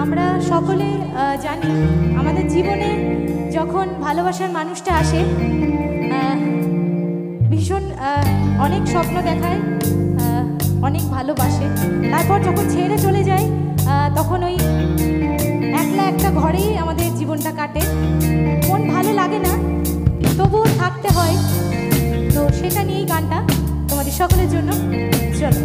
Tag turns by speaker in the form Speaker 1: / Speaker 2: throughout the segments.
Speaker 1: আমরা সকলে জানি আমাদের জীবনে যখন ভালোবাসার মানুষটা আসে ভীষণ অনেক স্বপ্ন দেখায়, অনেক ভালোবাসে, তারপর যখন ছেড়ে চলে যায় তখন ওই একলা একটা ঘরেই আমাদের জীবনটা কাটে। মন ভালো লাগে না, তবুও থাকতে হয়। তো সেটা নিয়েই গানটা তোমাদের সকলের জন্য। চলো।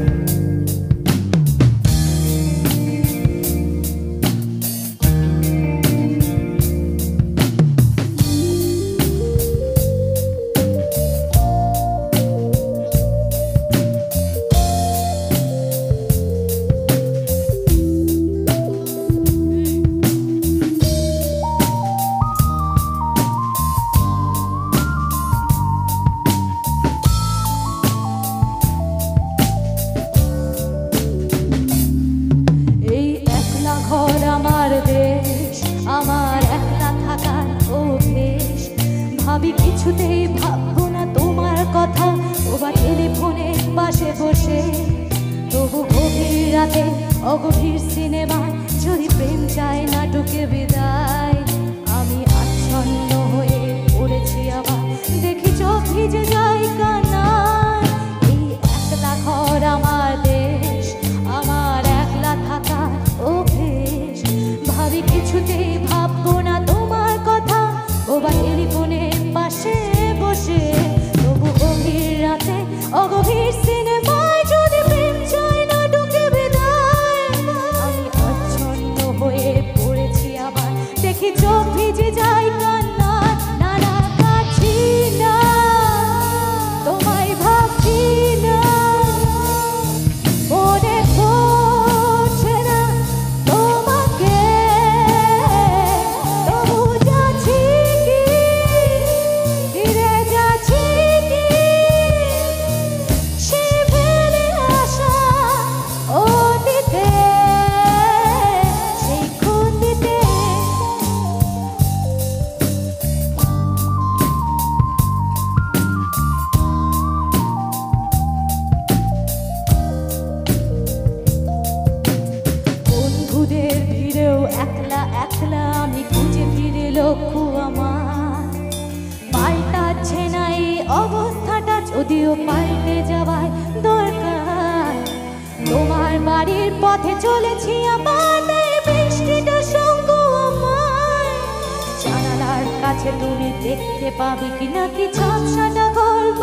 Speaker 1: আমার একলা থাকার অভ্যেস, ভাবি কিছুতেই ভাববো না তোমার কথা, ওবা টেলিফোনে পাশে বসে। তবু গভীর রাতে অগভীর সিনেমায় যদি প্রেম চায় নাটকে বিদায়, আমি আচ্ছন্ন হয়ে পড়েছি আবার, দেখি চোখ ভিজে যায় কান্নায়। এই একলা ঘর আমার দেশ, আমার একলা থাকার অভ্যেস, ভাবি কিছুতেই ভাববো না তোমার কথা, ওবা টেলিফোনে পাশে বসে। তবু গভীর রাতে অগভীর সিনেমায় যদি প্রেম চাই নাটকে বিদায়, আমি আচ্ছন্ন হয়ে পড়েছি আবার, দেখি চোখ ভিজে যায় কান্না। না না কাছি না, তোমায় ভাবছি না, মনে পড়ছে না তোমাকে, তবু যাচ্ছি কি ফিরে যাচ্ছি কি সে ফেলে আসা অতীতে, সেই খুঁতিতে। বন্ধুদের ভিড়েও একলা একলা আমি খুঁজে ফিরে লক্ষ্য আমার, পাল্টাচ্ছে না এই অবস্থাটা, যদিও পাল্টে যাওয়ার দরকার। তোমার বাড়ির পথে চলেছি আবার, তাই বৃষ্টিটা সঙ্গ আমার, জানালার কাছে তুমি দেখতে পাবে কিনা কি ঝাপসাটা গল্প।